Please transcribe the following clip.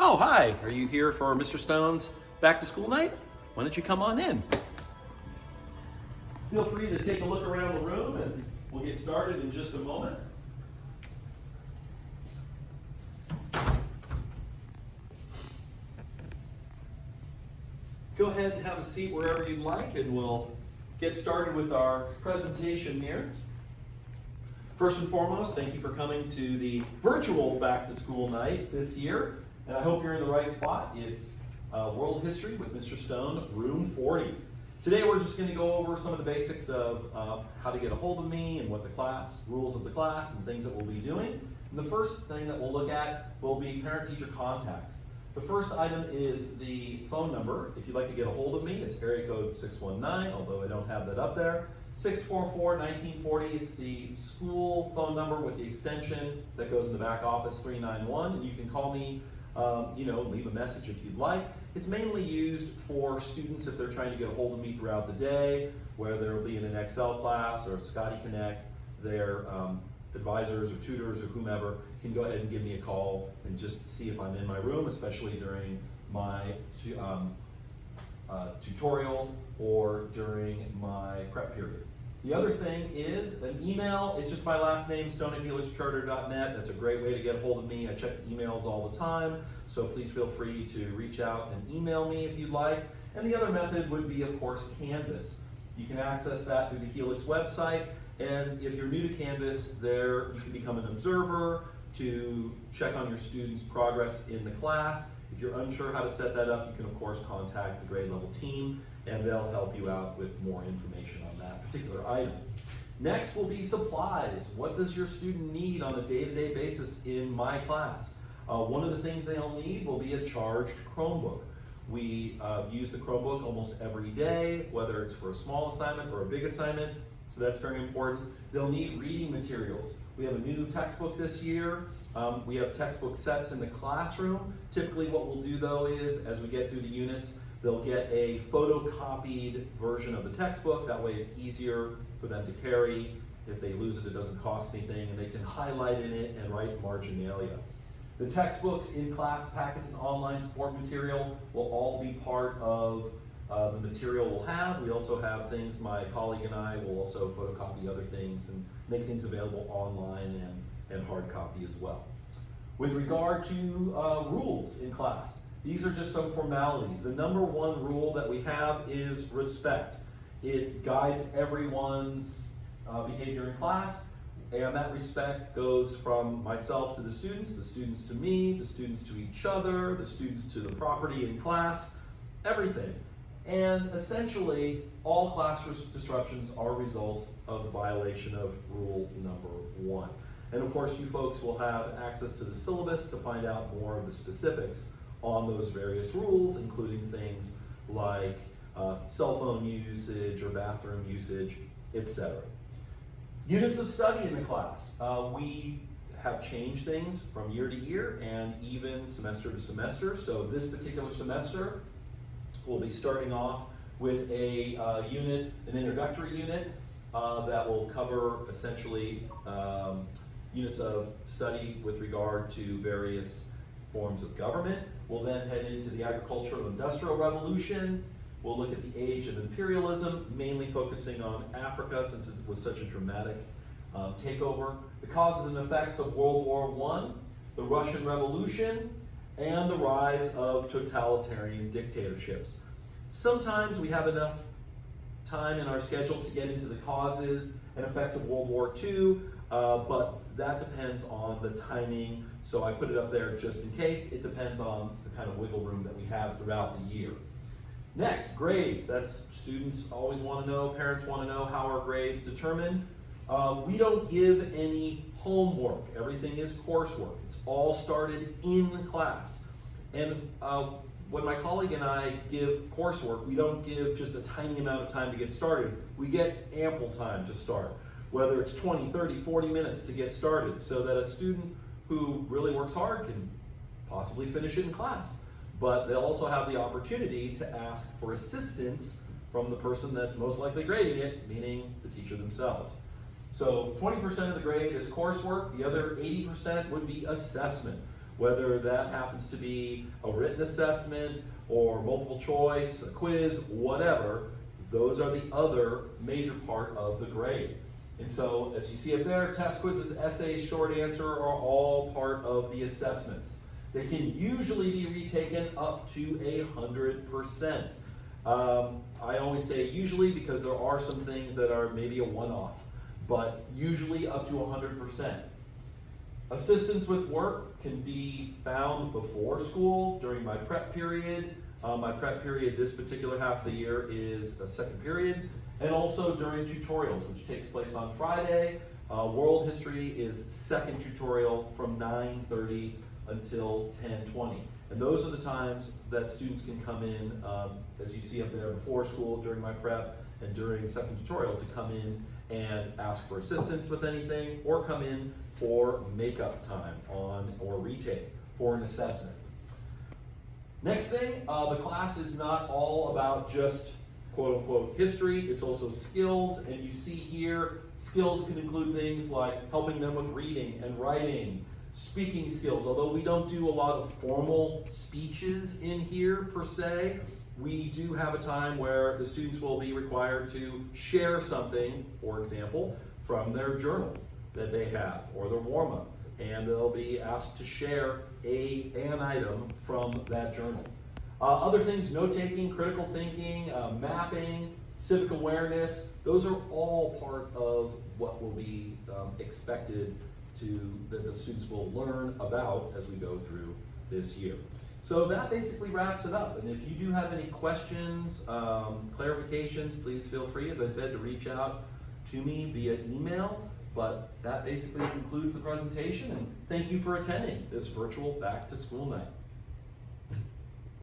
Oh, hi. Are you here for Mr. Stone's back to school night? Why don't you come on in? Feel free to take a look around the room and we'll get started in just a moment. Go ahead and have a seat wherever you'd like and we'll get started with our presentation here. First and foremost, thank you for coming to the virtual back to school night this year. And I hope you're in the right spot. It's World History with Mr. Stone, room 40. Today we're just going to go over some of the basics of how to get a hold of me and what the class, rules of the class and things that we'll be doing. And the first thing that we'll look at will be parent-teacher contacts. The first item is the phone number. If you'd like to get a hold of me, it's area code 619, although I don't have that up there. 644-1940, it's the school phone number with the extension that goes in the back office, 391, and you can call me, leave a message if you'd like. It's mainly used for students if they're trying to get a hold of me throughout the day, whether it'll be in an Excel class or Scotty Connect, their advisors or tutors or whomever can go ahead and give me a call and just see if I'm in my room, especially during my tutorial or during my prep period. The other thing is an email. It's just my last name, stone@helixcharter.net. That's a great way to get a hold of me. I check the emails all the time, so please feel free to reach out and email me if you'd like. And the other method would be, of course, Canvas. You can access that through the Helix website, and if you're new to Canvas, there you can become an observer to check on your students' progress in the class. If you're unsure how to set that up, you can, of course, contact the grade level team, and they'll help you out with more information on that particular item. Next will be supplies. What does your student need on a day-to-day basis in my class? One of the things they'll need will be a charged Chromebook. We use the Chromebook almost every day, whether it's for a small assignment or a big assignment, so that's very important. They'll need reading materials. We have a new textbook this year. We have textbook sets in the classroom. Typically what we'll do though is, as we get through the units, they'll get a photocopied version of the textbook. That way it's easier for them to carry. If they lose it, it doesn't cost anything, and they can highlight in it and write marginalia. The textbooks, in-class packets, and online support material will all be part of the material we'll have. We also have things, my colleague and I will also photocopy other things and make things available online and hard copy as well. With regard to rules in class, these are just some formalities. The number one rule that we have is respect. It guides everyone's behavior in class, and that respect goes from myself to the students to me, the students to each other, the students to the property in class, everything. And essentially, all class disruptions are a result of the violation of rule number one. And of course, you folks will have access to the syllabus to find out more of the specifics on those various rules, including things like cell phone usage or bathroom usage, etc. Units of study in the class. We have changed things from year to year and even semester to semester. So this particular semester, we'll be starting off with a unit, an introductory unit that will cover essentially units of study with regard to various forms of government. We'll then head into the agricultural industrial revolution. We'll look at the age of imperialism, mainly focusing on Africa since it was such a dramatic takeover. The causes and effects of World War I, the Russian Revolution, and the rise of totalitarian dictatorships. Sometimes we have enough time in our schedule to get into the causes and effects of World War II, but that depends on the timing, so I put it up there just in case. It depends on the kind of wiggle room that we have throughout the year. Next, grades. That's students always want to know, parents want to know how are grades determined. We don't give any homework. Everything is coursework. It's all started in class. And when my colleague and I give coursework, we don't give just a tiny amount of time to get started. We get ample time to start, whether it's 20, 30, 40 minutes to get started, so that a student who really works hard can possibly finish it in class. But they'll also have the opportunity to ask for assistance from the person that's most likely grading it, meaning the teacher themselves. So 20% of the grade is coursework, the other 80% would be assessment. whether that happens to be a written assessment or multiple choice, a quiz, whatever. Those are the other major part of the grade. And so, as you see up there, test quizzes, essays, short answer are all part of the assessments. They can usually be retaken up to 100%. I always say usually because there are some things that are maybe a one-off, but usually up to 100%. Assistance with work can be found before school during my prep period. My prep period this particular half of the year is a second period, and also during tutorials, which takes place on Friday. World history is second tutorial from 9:30 until 10:20. And those are the times that students can come in, as you see up there, before school, during my prep, and during second tutorial, to come in and ask for assistance with anything, or come in for makeup time on, or retake for an assessment. Next thing, the class is not all about just quote unquote history, it's also skills, and you see here, skills can include things like helping them with reading and writing, speaking skills. Although we don't do a lot of formal speeches in here per se, we do have a time where the students will be required to share something, for example, from their journal that they have, or their warm-up, and they'll be asked to share an item from that journal. Other things, note-taking, critical thinking, mapping, civic awareness, those are all part of what will be expected that the students will learn about as we go through this year. So that basically wraps it up. And if you do have any questions, clarifications, please feel free, as I said, to reach out to me via email. But that basically concludes the presentation, and thank you for attending this virtual back to school night.